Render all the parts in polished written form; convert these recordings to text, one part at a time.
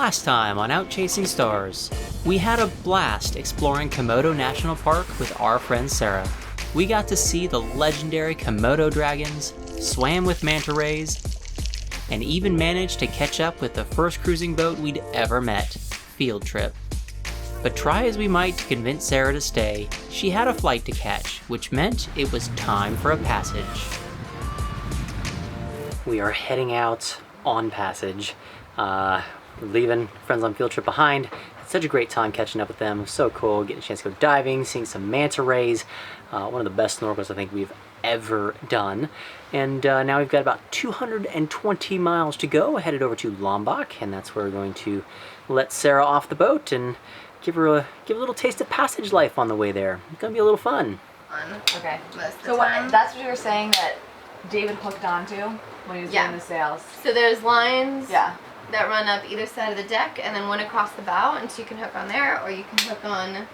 Last time on Out Chasing Stars, we had a blast exploring Komodo National Park with our friend Sara. We got to see the legendary Komodo dragons, swam with manta rays, and even managed to catch up with the first cruising boat we'd ever met, Field Trip. But try as we might to convince Sara to stay, she had a flight to catch, which meant it was time for a passage. We are heading out on passage. We're leaving friends on Field Trip behind. Had such a great time catching up with them. It was so cool, getting a chance to go diving, seeing some manta rays. One of the best snorkels I think we've ever done. And now we've got about 220 miles to go, headed over to Lombok, and that's where we're going to let Sara off the boat and give her a little taste of passage life on the way there. It's gonna be a little fun. Okay. So that's what you were saying that David hooked onto when he was doing the sails. So there's lines Yeah. that run up either side of the deck and then one across the bow, and so you can hook on there or you can hook on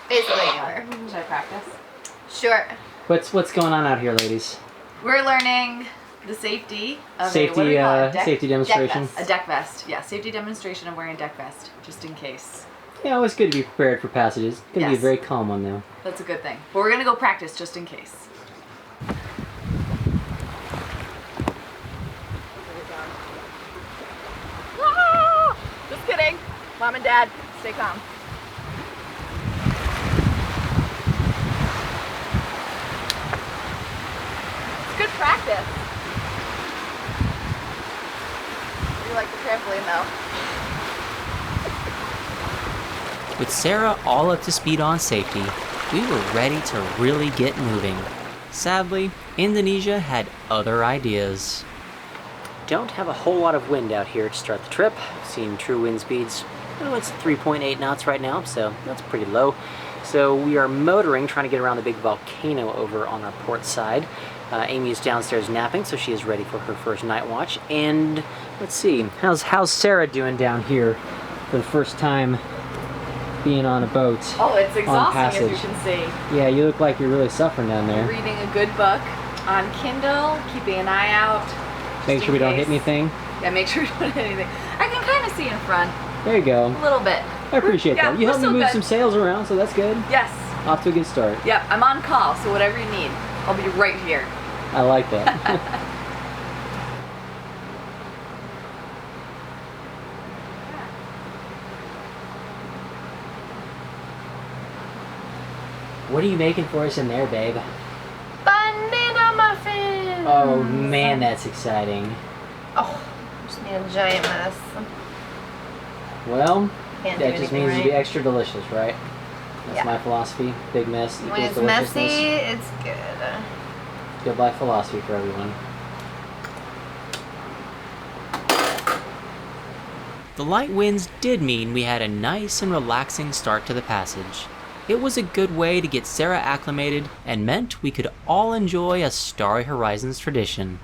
basically anywhere. Should I practice? Sure. What's going on out here, ladies? We're learning the safety of Safety, what do we call it? safety demonstration. Deck vest. A deck vest. Yeah, safety demonstration of wearing a deck vest, just in case. Yeah, always good to be prepared for passages. It's gonna be a Yes. very calm one though. That's a good thing. But we're gonna go practice just in case. Ah! Just kidding. Mom and Dad, stay calm. It's good practice. You like the trampoline though. With Sara all up to speed on safety, we were ready to really get moving. Sadly, Indonesia had other ideas. Don't have a whole lot of wind out here to start the trip. Seeing true wind speeds, it's 3.8 knots right now, so that's pretty low. So we are motoring, trying to get around the big volcano over on our port side. Amy is downstairs napping, so she is ready for her first night watch. And let's see, how's Sara doing down here for the first time being on a boat? Oh, it's exhausting as passage? you can see. Yeah, you look like you're really suffering down there. Reading a good book on Kindle, keeping an eye out. Make sure we don't hit anything. Yeah, make sure we don't hit anything. I can kind of see in front, There you go. a little bit. I appreciate Yeah, that. You we're helped me still move good. some sails around, so that's good. Yes. Off to a good start. Yep, I'm on call, so whatever you need, I'll be right here. I like that. What are you making for us in there, babe? Banana muffins! Oh man, that's exciting. Oh, just made a giant mess. Well, Can't do that just anything means to right. be extra delicious, right? That's Yeah. my philosophy. Big mess When equals it's deliciousness. messy, it's good. Good life philosophy for everyone. The light winds did mean we had a nice and relaxing start to the passage. It was a good way to get Sara acclimated and meant we could all enjoy a Starry Horizons tradition.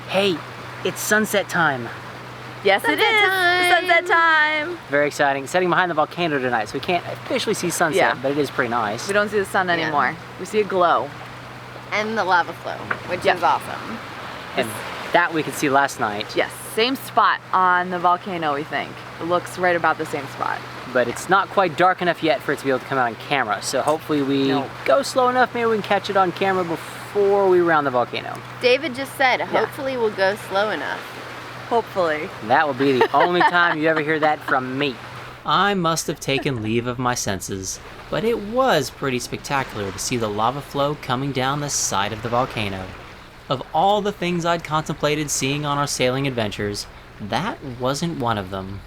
Hey, it's sunset time. Yes, Sunset it is. time. Sunset time. Very exciting. Setting behind the volcano tonight, so we can't officially see sunset, Yeah. but it is pretty nice. We don't see the sun anymore. We see a glow. And the lava flow, which Yeah. is awesome. And that we could see last night, Yes, same spot on the volcano, we think. It looks right about the same spot. but it's not quite dark enough yet for it to be able to come out on camera. So hopefully we No. go slow enough, maybe we can catch it on camera before we round the volcano. David just said, hopefully we'll go slow enough. Hopefully. That will be the only time you ever hear that from me. I must have taken leave of my senses, but it was pretty spectacular to see the lava flow coming down the side of the volcano. Of all the things I'd contemplated seeing on our sailing adventures, that wasn't one of them.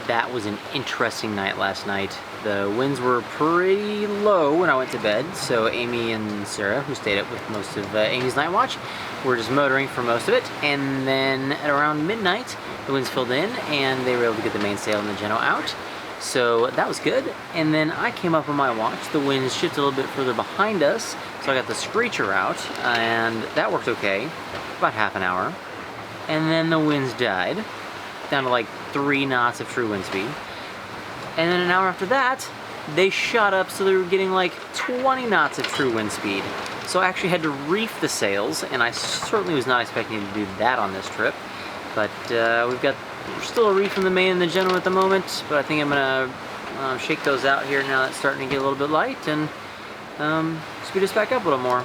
That was an interesting night last night. The winds were pretty low when I went to bed, so Amy and Sara, who stayed up with most of Amy's night watch, were just motoring for most of it. And then at around midnight, the winds filled in and they were able to get the mainsail and the Geno out. So that was good. And then I came up on my watch. The winds shifted a little bit further behind us, so I got the screecher out, and that worked okay, about half an hour. And then the winds died, down to like 3 knots of true wind speed. And then an hour after that, they shot up so they were getting like 20 knots of true wind speed. So I actually had to reef the sails, and I certainly was not expecting to do that on this trip. But we're still a reef in the main and the Geno at the moment, but I think I'm gonna shake those out here now that it's starting to get a little bit light and speed us back up a little more.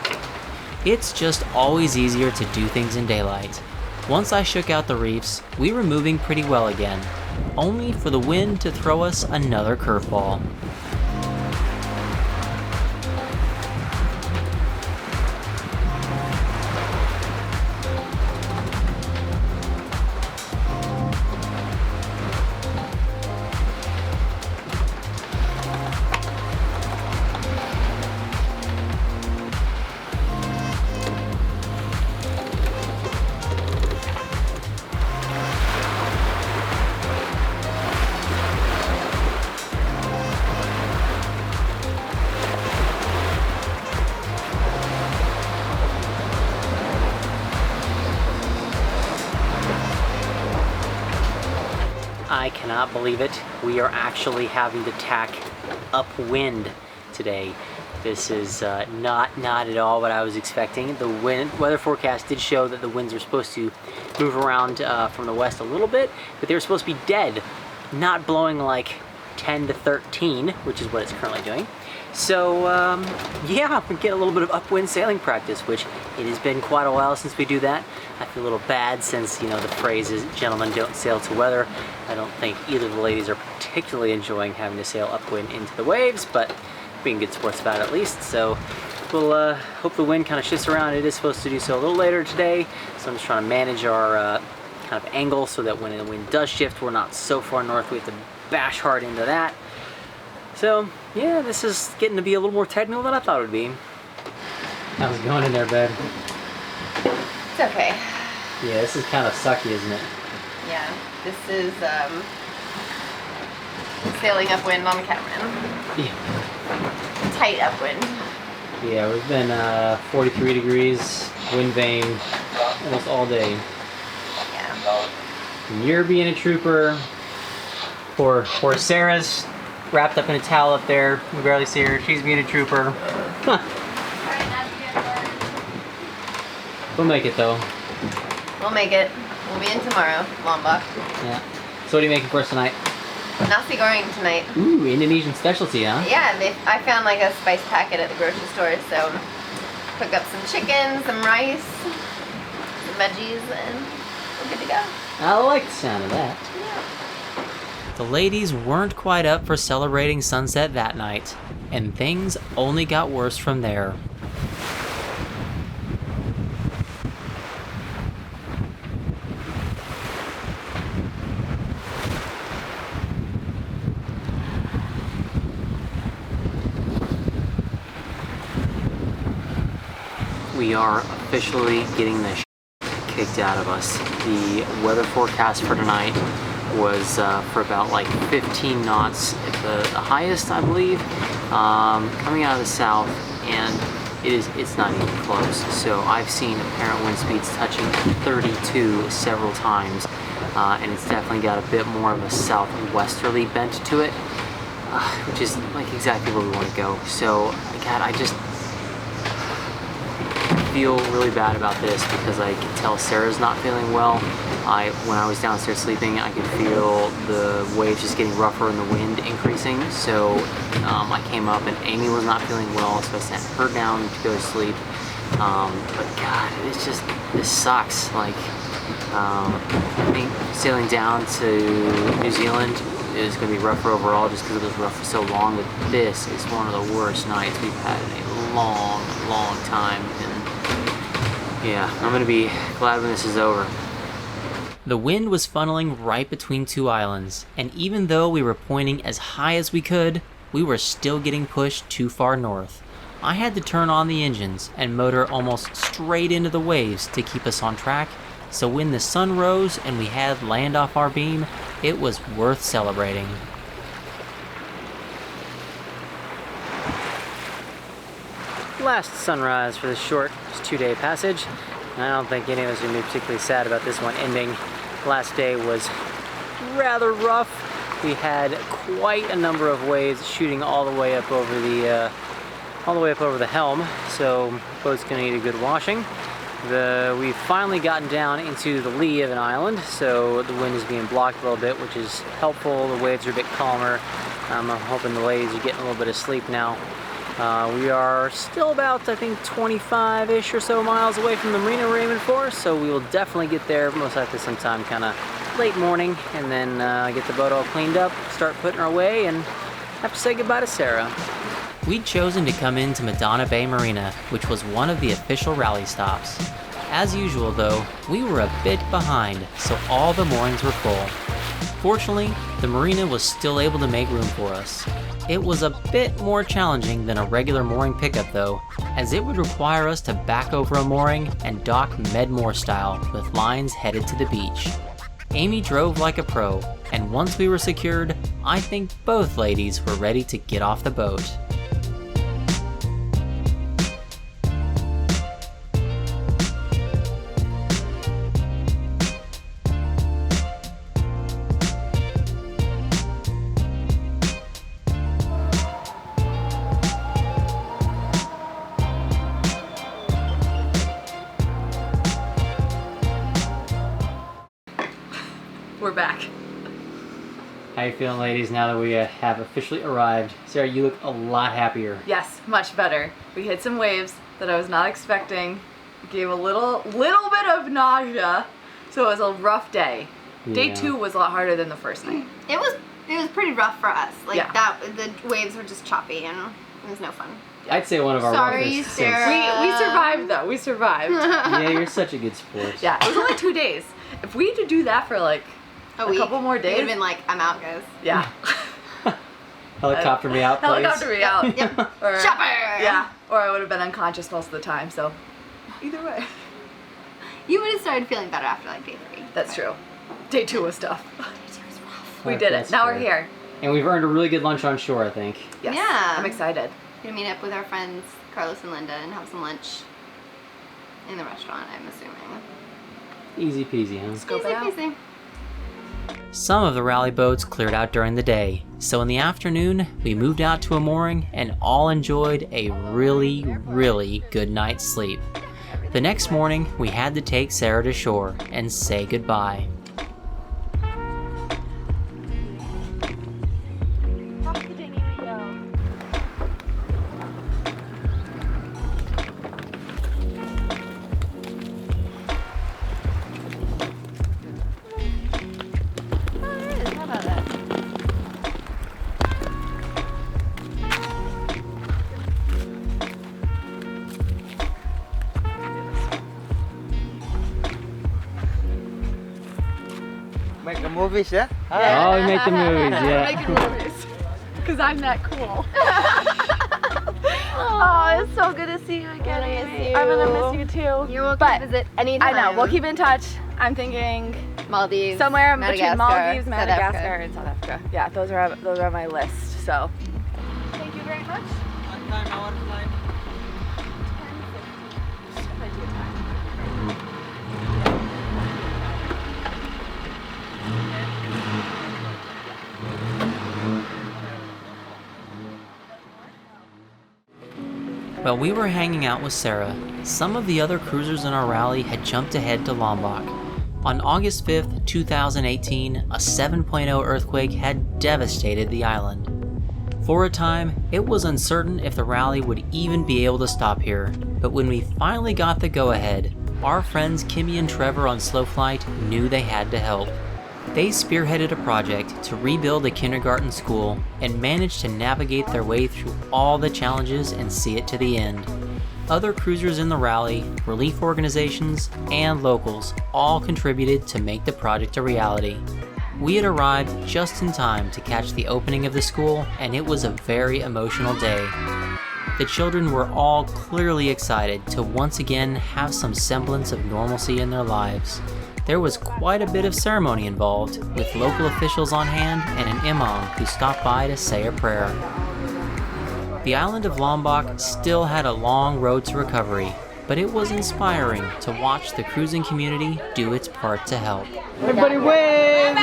It's just always easier to do things in daylight. Once I shook out the reefs, we were moving pretty well again, only for the wind to throw us another curveball. I cannot believe it. We are actually having to tack upwind today. This is not at all what I was expecting. The weather forecast did show that the winds were supposed to move around from the west a little bit, but they were supposed to be dead, not blowing like 10 to 13, which is what it's currently doing. So yeah, we get a little bit of upwind sailing practice, which it has been quite a while since we do that. I feel a little bad since, you know, the phrase is gentlemen don't sail to weather. I don't think either of the ladies are particularly enjoying having to sail upwind into the waves, but being good sports about it at least. So we'll hope the wind kind of shifts around. It is supposed to do so a little later today, so I'm just trying to manage our kind of angle so that when the wind does shift, we're not so far north we have to bash hard into that. So yeah, this is getting to be a little more technical than I thought it would be. How's it going in there, babe? It's okay. Yeah, this is kind of sucky, isn't it? Yeah, this is sailing upwind on the catamaran. Yeah. Tight upwind. Yeah, we've been 43 degrees, wind vane, almost all day. Yeah. And you're being a trooper. Poor Sarah's wrapped up in a towel up there. We barely see her. She's being a trooper. We'll make it though. We'll make it. We'll be in tomorrow, Lombok. Yeah. So what are you making for us tonight? Nasi goreng tonight. Ooh, Indonesian specialty, huh? Yeah, I found like a spice packet at the grocery store, so cook up some chicken, some rice, some veggies, and we're good to go. I like the sound of that. Yeah. The ladies weren't quite up for celebrating sunset that night, and things only got worse from there. We are officially getting the kicked out of us. The weather forecast for tonight was for about like 15 knots at the highest, I believe, coming out of the south, and it's not even close. So I've seen apparent wind speeds touching 32 several times, and it's definitely got a bit more of a southwesterly bent to it, which is like exactly where we want to go. So God, I just feel really bad about this because I can tell Sarah's not feeling well. When I was downstairs sleeping, I could feel the waves just getting rougher and the wind increasing. So I came up and Amy was not feeling well, so I sent her down to go to sleep. But God, this sucks. Like, I think sailing down to New Zealand is going to be rougher overall just because it was rough for so long, but this is one of the worst nights we've had in a long time. And yeah, I'm going to be glad when this is over. The wind was funneling right between two islands, and even though we were pointing as high as we could, we were still getting pushed too far north. I had to turn on the engines and motor almost straight into the waves to keep us on track, so when the sun rose and we had land off our beam, it was worth celebrating. Last sunrise for this short, just 2-day passage. I don't think any of us are going to be particularly sad about this one ending. Last day was rather rough. We had quite a number of waves shooting all the way up over the helm, so the boat's going to need a good washing. We've finally gotten down into the lee of an island, so the wind is being blocked a little bit, which is helpful. The waves are a bit calmer. I'm hoping the ladies are getting a little bit of sleep now. We are still about, I think, 25-ish or so miles away from the Marina we're aiming for, so we will definitely get there most likely sometime kind of late morning, and then get the boat all cleaned up, start putting our way, and have to say goodbye to Sara. We'd chosen to come into Madonna Bay Marina, which was one of the official rally stops. As usual though, we were a bit behind, so all the moorings were full. Fortunately, the Marina was still able to make room for us. It was a bit more challenging than a regular mooring pickup though, as it would require us to back over a mooring and dock Medmore style with lines headed to the beach. Amy drove like a pro, and once we were secured, I think both ladies were ready to get off the boat. We're back. How you feeling, ladies, now that we have officially arrived? Sara, you look a lot happier. Yes, much better. We hit some waves that I was not expecting. It gave a little bit of nausea, so it was a rough day. Day 2 was a lot harder than the first night. It was pretty rough for us. Like Yeah. the waves were just choppy and it was no fun. I'd say one of our Sorry, roughest Sara. We survived though. We survived. Yeah, you're such a good sport. Yeah, it was only 2 days. If we had to do that for like a couple more days, it would have been like, I'm out, guys. Yeah. Helicopter me out, please. Helicopter me out. Yep. Or, Chopper! Yeah. Or I would have been unconscious most of the time. So either way. You would have started feeling better after like day 3. That's true. Day 2 was tough. Day 2 was rough. We did it. That's Now fair. we're here. And we've earned a really good lunch on shore, I think. Yes. Yeah. I'm excited. We're gonna meet up with our friends Carlos and Linda and have some lunch in the restaurant, I'm assuming. Easy peasy, huh? Scope it Easy out. peasy. Some of the rally boats cleared out during the day, so in the afternoon, we moved out to a mooring and all enjoyed a really, really good night's sleep. The next morning, we had to take Sara to shore and say goodbye. Make the movies, yeah? Oh, we make the movies, yeah. Making movies. Because I'm that cool. Oh, it's so good to see you again, Amy. I'm gonna miss you too. You're welcome But to visit anytime. I know, we'll keep in touch. I'm thinking Maldives, somewhere between Madagascar, Maldives, South Madagascar, Africa. and South Africa. Yeah, those are on my list. So, thank you very much. What time our flight? While we were hanging out with Sara, some of the other cruisers in our rally had jumped ahead to Lombok. On August 5th, 2018, a 7.0 earthquake had devastated the island. For a time, it was uncertain if the rally would even be able to stop here, but when we finally got the go-ahead, our friends Kimmy and Trevor on Slow Flight knew they had to help. They spearheaded a project to rebuild a kindergarten school and managed to navigate their way through all the challenges and see it to the end. Other cruisers in the rally, relief organizations, and locals all contributed to make the project a reality. We had arrived just in time to catch the opening of the school, and it was a very emotional day. The children were all clearly excited to once again have some semblance of normalcy in their lives. There was quite a bit of ceremony involved, with local officials on hand and an imam who stopped by to say a prayer. The island of Lombok still had a long road to recovery, but it was inspiring to watch the cruising community do its part to help. Everybody wave!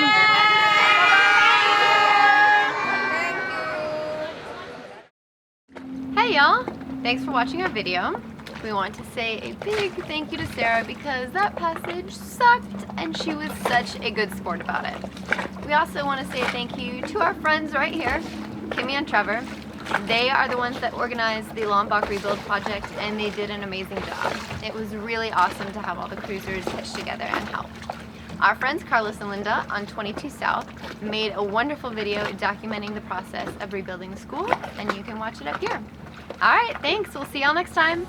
Hey y'all! Thanks for watching our video. We want to say a big thank you to Sarah because that passage sucked and she was such a good sport about it. We also want to say thank you to our friends right here, Kimmy and Trevor. They are the ones that organized the Lombok Rebuild project and they did an amazing job. It was really awesome to have all the cruisers hitch together and help. Our friends Carlos and Linda on 22 South made a wonderful video documenting the process of rebuilding the school, and you can watch it up here. Alright, thanks. We'll see y'all next time.